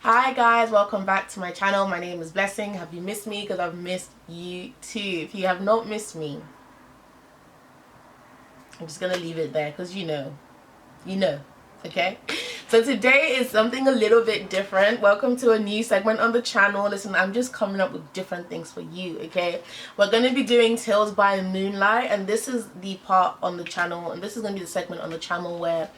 Hi guys, welcome back to my channel. My name is Blessing. Have you missed me? Because I've missed you too. If you have not missed me, I'm just gonna leave it there because you know, okay? So today is something a little bit different. Welcome to a new segment on the channel. Listen, I'm just coming up with different things for you, okay? We're gonna be doing Tales by Moonlight, and this is the part on the channel, and this is gonna be the segment on the channel where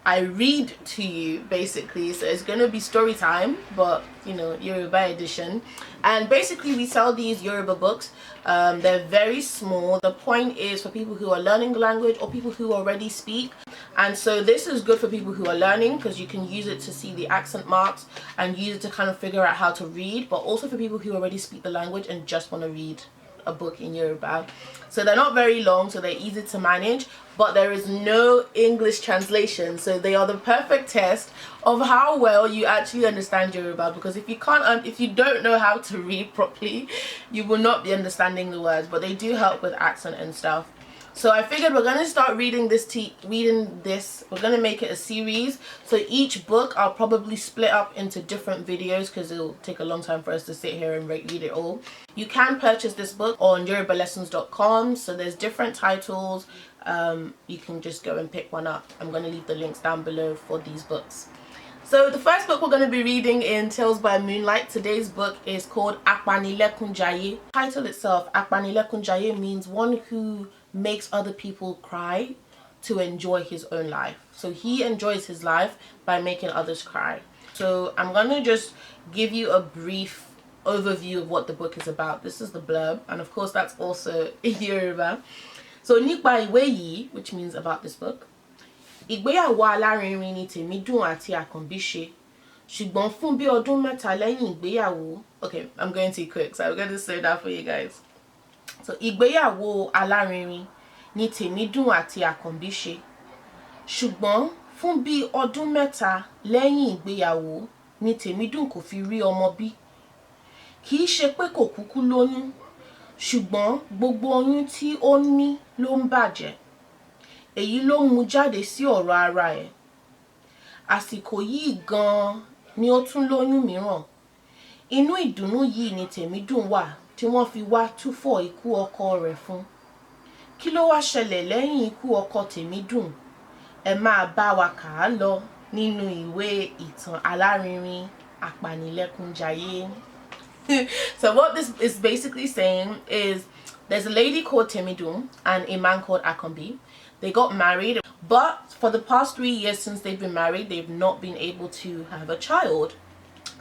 I read to you basically. So it's gonna be story time, but you know, Yoruba edition. And basically we sell these Yoruba books. They're very small. The point is for people who are learning the language or people who already speak. And so this is good for people who are learning because you can use it to see the accent marks and use it to kind of figure out how to read, but also for people who already speak the language and just want to read a book in Yoruba. So they're not very long, so they're easy to manage, but there is no English translation, so they are the perfect test of how well you actually understand Yoruba, because if you don't know how to read properly, you will not be understanding the words, but they do help with accent and stuff. So I figured we're gonna start reading this. We're gonna make it a series. So each book I'll probably split up into different videos because it'll take a long time for us to sit here and read it all. You can purchase this book on yorubalessons.com. So there's different titles. You can just go and pick one up. I'm gonna leave the links down below for these books. So the first book we're going to be reading in Tales by Moonlight, today's book is called Apanilekun Jaiye. The title itself, Apanilekun Jaiye, means one who makes other people cry to enjoy his own life. So he enjoys his life by making others cry. So I'm going to just give you a brief overview of what the book is about. This is the blurb, and of course that's also in Yoruba. So nípa ìwé yìí, which means about this book. Ìgbéyàwó alárinrin ni Tèmídùn àti Àkànbí ṣe. Ṣùgbọ́n fún bí ọdún mẹ́ta lẹ́yìn ìgbéyàwó. Okay, I'm going too quick, so I'm going to slow down for you guys. So ìgbéyàwó alárinrin ni Tèmídùn àti Àkànbí ṣe. Ṣùgbọ́n fún bí ọdún mẹ́ta lẹ́yìn ìgbéyàwó ni Tèmídùn kò fi rí ọmọ bí. Kì í ṣe pé kò kúkú lóyún, ṣùgbọ́n gbogbo oyún tí ó ní ló ń bàjẹ́. Èyí ló mú jáde sí ọ̀rọ̀ ara ẹ̀. Àsìkò yìí gan-an ni ó tún lóyún mìíràn. Inú ìdùnnú yìí ni Tèmídùn wà tí wọ́n fi wá túfọ̀ ikú ọkọ rẹ̀ fún. Kí ló wá ṣẹlẹ̀ lẹ́yìn ikú ọkọ Tèmídùn? Ẹ máa bá wa kà á lọ nínú ìwé ìtàn alárinrin Apanilekun Jaiye. So what this is basically saying is there's a lady called Tèmídùn and a man called Àkànbí. They got married, but for the past 3 years since they've been married, they've not been able to have a child.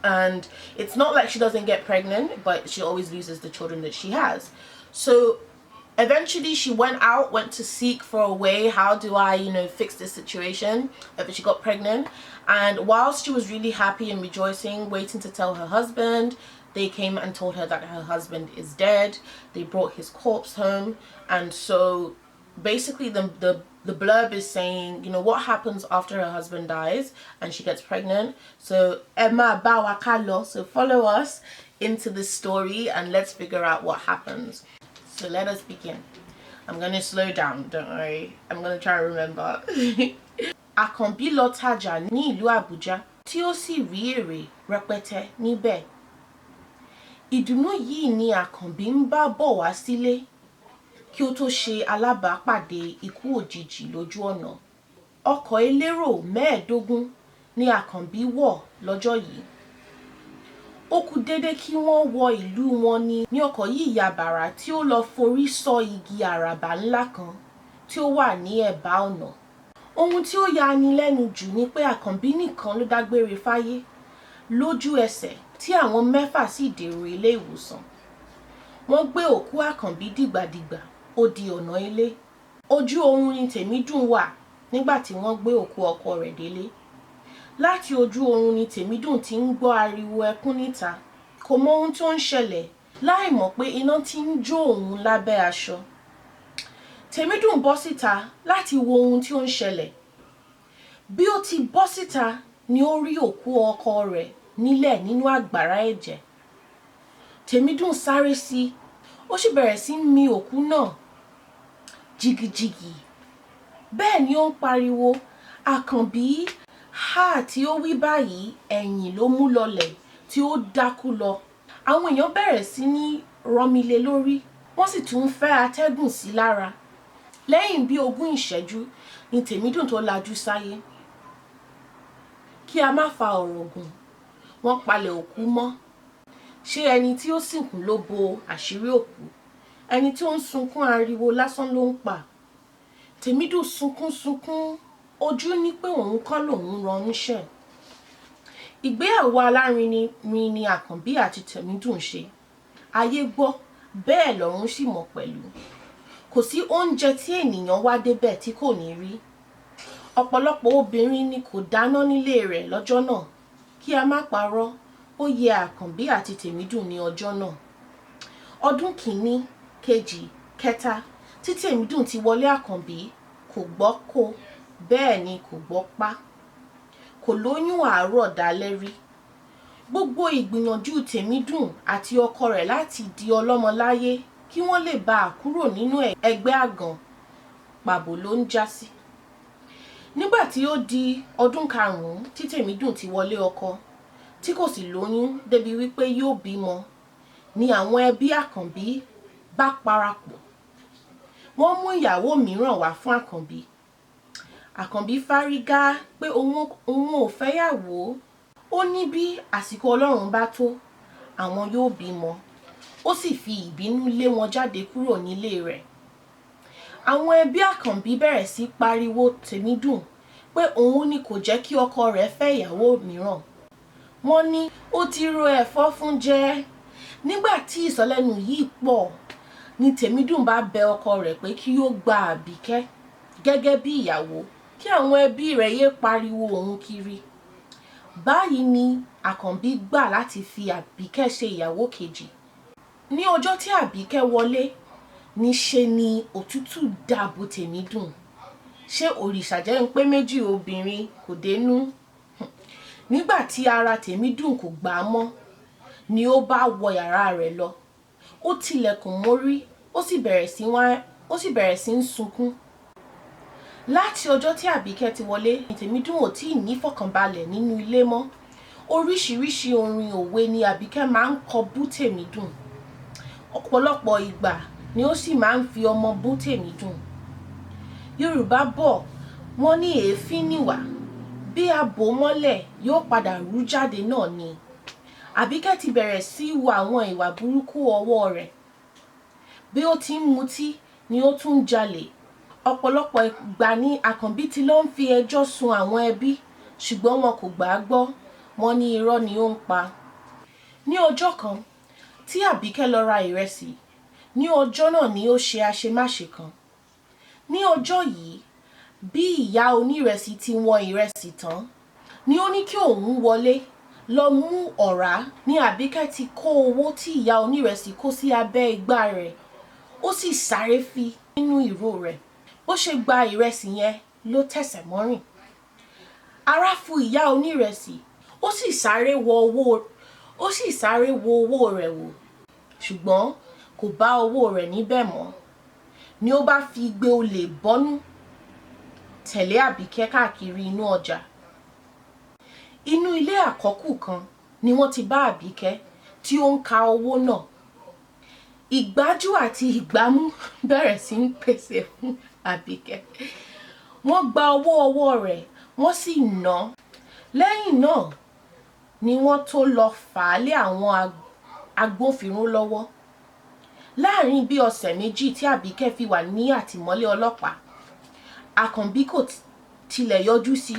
And it's not like she doesn't get pregnant, but she always loses the children that she has. So eventually she went to seek for a way, how do I, fix this situation? But she got pregnant. And whilst she was really happy and rejoicing, waiting to tell her husband, they came and told her that her husband is dead. They brought his corpse home. And so basically the blurb is saying, what happens after her husband dies and she gets pregnant. So Emma Bawakalo, so follow us into the story and let's figure out what happens. So let us begin. I'm going to slow down, don't worry. I'm going to try to remember. Àkànbí lọ tajà ní ìlú Àbújá tí ó sì rí èrè rẹpẹtẹ níbẹ̀. Ìdùnnú yìí ni Àkànbí ń bá bọ̀ wá sílé kí ó tó ṣe alábàápàdé ikú òjijì lójú ọ̀nà. Ọkọ̀ elérò 15 ni Àkànbí wọ̀ lọ́jọ́ yìí. Ó kù dédé kí wọ́n wọ ìlú wọn ní ọkọ̀ yìí ya bàrà tí ó lọ forí sọ igi àràbà ńlá kan tí ó wà ní ẹ̀bá ọ̀nà. Ohun tí ó ya ni lẹ́nu jù ni pé Àkànbí nìkan ló dágbére fáyé lójú ẹsẹ̀ tí àwọn 6 sì dèrò ilé ìwòsàn. Wọ́n gbé òkú Àkànbí dìgbàdìgbà ó di ọ̀nà ilé. Ojú oorun ni Tèmídùn wà nígbà tí wọ́n gbé òkú ọkọ rẹ̀ délé. Láti ojú oorun ni Tèmídùn ti ń gbọ́ ariwo ẹkún níta. Kò mọ ohun tó ń ṣẹlẹ̀, láì mọ̀ pé iná ti ń jó òun lábẹ́ aṣọ. Tèmídùn bọ́ síta láti wo ohun tí ó ń ṣẹlẹ̀. Bí ó ti bọ́ síta ni ó rí òkú ọkọ rẹ̀ nílẹ̀ nínú àgbàrá ẹ̀jẹ̀. Tèmídùn sáré sí, ó sì bẹ̀rẹ̀ sí mì òkú náà jìgìjìgì. Bẹ́ẹ̀ ni ó ń pariwo, Àkànbí, Ha tí ó wí báyìí ẹ̀yìn ló mú lọlẹ̀ tí ó dákú lọ. Àwọn èèyàn bẹ̀rẹ̀ sí ní rọmilé lórí, wọ́n sì tún fẹ́ atẹ́gùn sí lára. Lẹ́yìn bí 20 ìṣẹ́jú ni Tèmídùn tó lajú sáyé. Kí a má fa ọ̀rọ̀ gùn, wọ́n palẹ̀ òkú mọ́. Ṣé ẹni tí ó sìnkú ló bo àṣírí òkú? Ẹni tí ó ń sunkún ariwo lásán ló ń pa. Tèmídùn sunkún, ojú ní pé òun kọ́ lòun rán níṣẹ́. Ìgbéyàwó alárinrin ni Àkànbí àti Tèmídùn ṣe. Ayé gbọ́, bẹ́ẹ̀ lọ́run sì mọ̀ pẹ̀lú. Kò sí oúnjẹ tí ènìyàn wá débẹ̀ tí kò ní rí. Ọ̀pọ̀lọpọ̀ obìnrin ni kò dáná nílé rẹ̀ lọ́jọ́ náà. Kí a má parọ́, ó yẹ Àkànbí àti Tèmídùn ní ọjọ́ náà. Ọdún kìíní, kejì, kẹta tí Tèmídùn ti wọlé Àkànbí kò gbọ́ kó, bẹ́ẹ̀ ni kò gbọ́ pá. Kò lóyún àárọ̀ dálẹ́ rí. Gbogbo ìgbìyànjú Tèmídùn àti ọkọ rẹ̀ láti di ọlọ́mọ láyé kí wọ́n lè bá a kúrò nínú ẹgbẹ́ àgàn pàbó ló ń já sí. Nígbà tí ó di ọdún 5 tí Tèmídùn ti wọlé ọkọ tí kò sì lóyún débi wípé yóò bímọ ni àwọn ẹbí Àkànbí bá parapọ̀. Wọ́n mú ìyàwó mìíràn wá fún Àkànbí. Àkànbí fárígá pé òun ò fẹ́yàwó. Ó ní bí àsìkò Ọlọ́run bá tó, àwọn yóò bímọ. Ó sì fi ìbínú lé wọn jáde kúrò nílé rẹ̀. Àwọn ẹbí Àkànbí bẹ̀rẹ̀ sí pariwo Tèmídùn pé òun ni kò jẹ́ kí ọkọ rẹ̀ fẹ́ ìyàwó mìíràn. Wọ́n ní ó ti ro ẹ̀fọ́ fún jẹ. Nígbà tí ìsọlẹ́nu yìí pọ̀ ni Tèmídùn bá bẹ ọkọ rẹ̀ pé kí ó gba Àbíkẹ́ gẹ́gẹ́ bí ìyàwó kí àwọn ẹbí rẹ̀ yé pariwo òun kiri. Báyìí ni Àkànbí gbà láti fi Àbíkẹ́ ṣe ìyàwó kejì. Ní ọjọ́ tí Àbíkẹ́ wọlé, níṣe ni òtútù dàbò Tèmídùn. Ṣé òrìṣà jẹ́ ń pé méjì obìnrin kò dénú? Nígbà tí ara Tèmídùn kò gbà mọ́ ni ó bá wọ yàrá rẹ̀ lọ. Ó tilẹ̀kùn mórí, ó sì bẹ̀rẹ̀ sí ń sunkún. Láti ọjọ́ tí Àbíkẹ́ ti wọlé ni Tèmídùn ò tí ì ní fọkànbalẹ̀ nínú ilé mọ́. Oríṣiríṣi orin òwe ni Àbíkẹ́ máa ń kọ bú Tèmídùn. Ọ̀pọ̀lọpọ̀ ìgbà ni ó sì máa ń fi ọmọ bú Tèmídùn. Yorùbá bọ̀, wọ́n ní èéfín níwà. Bí a bò mọ́lẹ̀ yóò padà rú jáde náà ni. Àbíkẹ́ ti bẹ̀rẹ̀ sí wo àwọn ìwà burúkú ọwọ́ rẹ̀. Bí ó ti ń mutí ni ó tún jalè. Ọ̀pọ̀lọpọ̀ ìgbà ni Àkànbí ti lọ ń fi ẹjọ́ sun àwọn ẹbí, ṣùgbọ́n wọn kò gbà á gbọ́. Wọ́n ní irọ́ ni ó ń pa. Ní ọjọ́ kan tí Àbíkẹ́ lọ ra ìrẹsì, ní ọjọ́ náà ni ó ṣe àṣemáṣe kan. Ní ọjọ́ yìí, bí ìyá onírẹsì ti wọn ìrẹsì tán, ni ó ní kí òun wọlé lọ mú ọ̀rá. Ní Àbíkẹ́ ti kó owó tí ìyá onírẹsì kó sí abẹ́ igbá rẹ̀, ó sì sáré fi nínú ìró rẹ̀. Bó ṣe gba ìrẹsì yẹn ló tẹsẹ̀ mọ́rìn. Ara fu ìyá onírẹsì, ó sì sáré wo owó rẹ̀ wò, ṣùgbọ́n kò bá owó rẹ̀ níbẹ̀ mọ́. Ni ó bá fi igbe olè bọ́nú tẹ̀lé Àbíkẹ́ káàkiri inú ọjà. Inú ilé àkọ́kù kan ni wọ́n ti bá Àbíkẹ́ tí ó ń ka owó náà. Ìgbájú àti ìgbámú bẹ̀rẹ̀ sí ń pèsè fún Àbíkẹ́. Wọ́n gba owó ọwọ́ rẹ̀, wọ́n sì ná. Lẹ́yìn náà ni wọ́n tó lọ fà á lé àwọn agbófinró lọ́wọ́. Láàárín bí ọ̀sẹ̀ méjì tí Àbíkẹ́ fi wà ní àtìmọ́lé ọlọ́pàá, Àkànbí kò tilẹ̀ yọjú sí.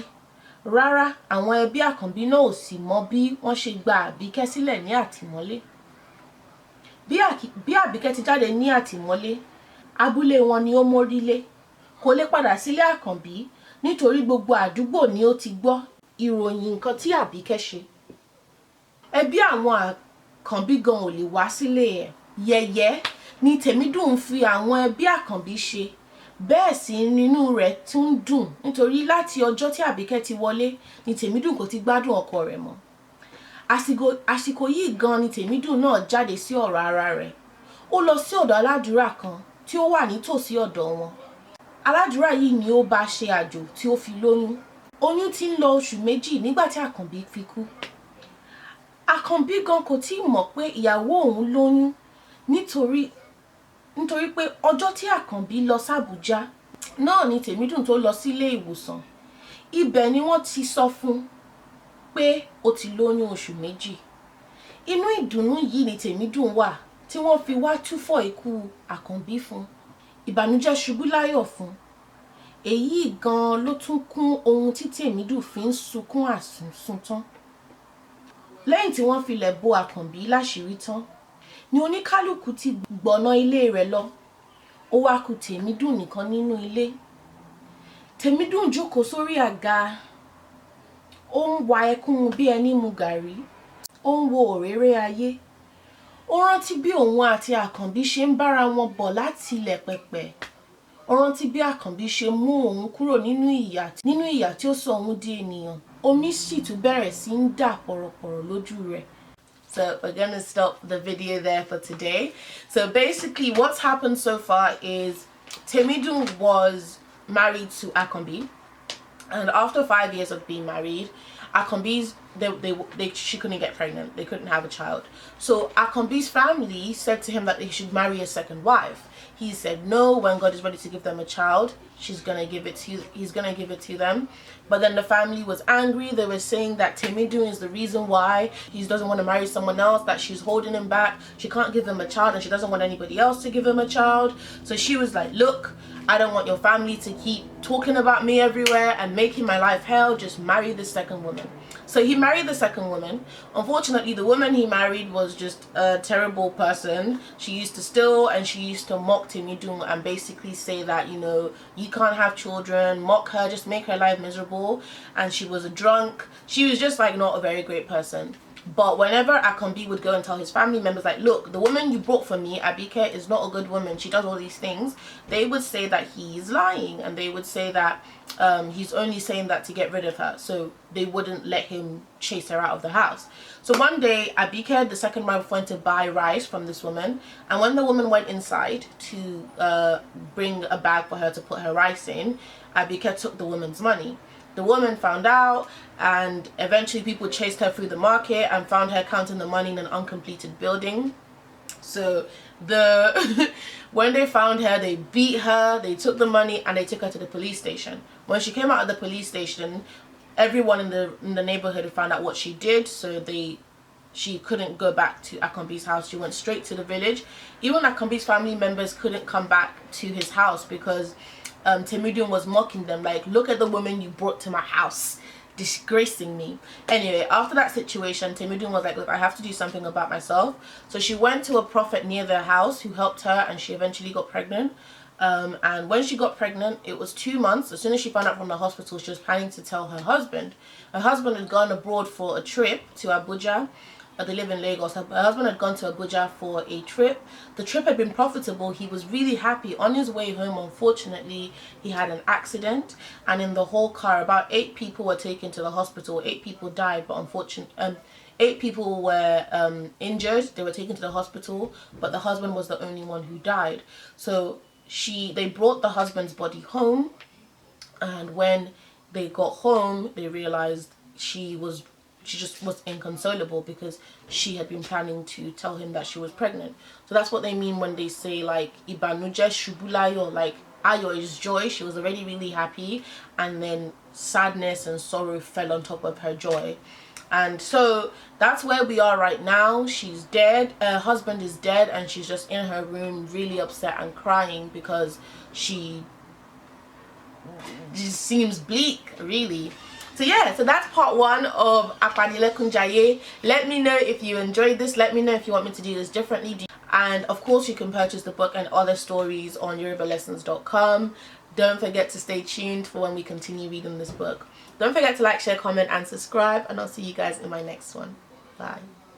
Rárá, àwọn ẹbí Àkànbí náà ò sì mọ bí wọ́n ṣe gba Àbíkẹ́ sílẹ̀ ní àtìmọ́lé. Bí Àbíkẹ́ ti jáde ní àtìmọ́lé, abúlé wọn ni ó mórílé. Kò lè padà sílé Àkànbí nítorí gbogbo àdúgbò ni ó ti gbọ́ ìròyìn nǹkan tí Àbíkẹ́ ṣe. Ẹbí àwọn Àkànbí gan ò lè wá sílé ẹ̀. Yẹ̀yẹ́ ni Tèmídùn ń fi àwọn ẹbí Àkànbí ṣe. Bẹ́ẹ̀ sì nínú rẹ̀ tún dùn nítorí láti ọjọ́ tí Àbíkẹ́ ti wọlé ni Tèmídùn kò ti gbádùn ọkọ rẹ̀ mọ́. Àsìkò yìí gan ni Tèmídùn náà jáde sí ọ̀rọ̀ ara rẹ̀. Ó lọ sí ọ̀dọ̀ aládùúrà kan tí ó wà nítòsí ọ̀dọ̀ wọn. Aládùúrà yìí ni ó bá ṣe àjò tí ó fi lóyún. oyún tí ń lọ oṣù méjì nígbà tí Àkànbí fi kú. Àkànbí gan kò tí mọ̀ pé ìyàwó òun lóyún nítorí pé ọjọ́ tí Àkànbí lọ s'Àbújá náà ni Tèmídùn tó lọ sílé ìwòsàn. Ibẹ̀ ni wọ́n ti sọ fún pé ó ti lóyún oṣù méjì. Inú ìdùnnú yìí ni Tèmídùn wà tí wọ́n fi wá túfọ̀ ikú Àkànbí fún. Ìbànújẹ́ ṣubú láyọ̀ fún. Èyí gan ló tún kún ohun tí Tèmídùn fi ń sunkún àsùnsùn tán. Lẹ́yìn tí wọ́n filẹ̀ bo Àkànbí láṣìírí tán ni oníkálùkù ti gbọ̀nà ilé rẹ̀ lọ. Ó wá kù Tèmídùn nìkan nínú ilé. Tèmídùn jókòó sórí àga. Ó ń wa ẹkún bí ẹni mu gàrí. Ó ń wo òréré ayé. Ó rántí bí òun àti Àkànbí ṣe ń bára wọn bọ̀ láti ilẹ̀ pẹ̀pẹ̀. Ó rántí bí Àkànbí ṣe mú òun kúrò nínú ìyà tí ó sọ òun di ènìyàn. Omi sì tún bẹ̀rẹ̀ sí ń dà pọ̀rọ̀pọ̀rọ̀ lójú rẹ̀. So we're gonna stop the video there for today. So basically what's happened so far is Tèmídùn was married to Àkànbí, and after 5 years of being married, Àkànbí's she couldn't get pregnant. They couldn't have a child. So Àkànbí's family said to him that he should marry a second wife. He said no. When God is ready to give them a child, he's gonna give it to them. But then the family was angry. They were saying that Tèmídùn is the reason why he doesn't want to marry someone else, that she's holding him back. She can't give him a child and she doesn't want anybody else to give him a child. So she was like, look, I don't want your family to keep talking about me everywhere and making my life hell. Just marry the second woman. So he married the second woman. Unfortunately, the woman he married was just a terrible person. She used to steal and she used to mock Tèmídùn and basically say that, you know, you can't have children, mock her, just make her life miserable. And she was a drunk. She was just like not a very great person. But whenever Àkànbí would go and tell his family members, like, look, the woman you brought for me, Abike, is not a good woman. She does all these things. They would say that he's lying, and they would say that he's only saying that to get rid of her. So they wouldn't let him chase her out of the house. So one day, Abike, the second wife, went to buy rice from this woman. And when the woman went inside to bring a bag for her to put her rice in, Abike took the woman's money. The woman found out, and eventually people chased her through the market and found her counting the money in an uncompleted building. So when they found her, they beat her, they took the money, and they took her to the police station. When she came out of the police station, everyone in the neighborhood found out what she did, so she couldn't go back to Àkànbí's house. She went straight to the village. Even Àkànbí's family members couldn't come back to his house because Tèmídùn was mocking them, like, look at the woman you brought to my house, disgracing me. Anyway, after that situation, Tèmídùn was like, look, I have to do something about myself. So she went to a prophet near their house who helped her, and she eventually got pregnant. And when she got pregnant, it was 2 months. As soon as she found out from the hospital, she was planning to tell her husband. Her husband had gone abroad for a trip to Abuja. They live in Lagos. Her husband had gone to Abuja for a trip. The trip had been profitable. He was really happy. On his way home, unfortunately, he had an accident, and in the whole car, about 8 people were taken to the hospital. 8 people died, but unfortunately, 8 people were injured. They were taken to the hospital, but the husband was the only one who died. So they brought the husband's body home, and when they got home, they realized she just was inconsolable because she had been planning to tell him that she was pregnant. So that's what they mean when they say, like, Ìbànújẹ́ ṣubú láyọ̀, like ayo is joy. She was already really happy, and then sadness and sorrow fell on top of her joy. And so that's where we are right now. She's dead. Her husband is dead, and she's just in her room really upset and crying because she just seems bleak, really. So yeah, so that's part 1 of Apanilekun Jaiye. Let me know if you enjoyed this. Let me know if you want me to do this differently. And of course, you can purchase the book and other stories on yorubalessons.com. Don't forget to stay tuned for when we continue reading this book. Don't forget to like, share, comment, and subscribe. And I'll see you guys in my next one. Bye.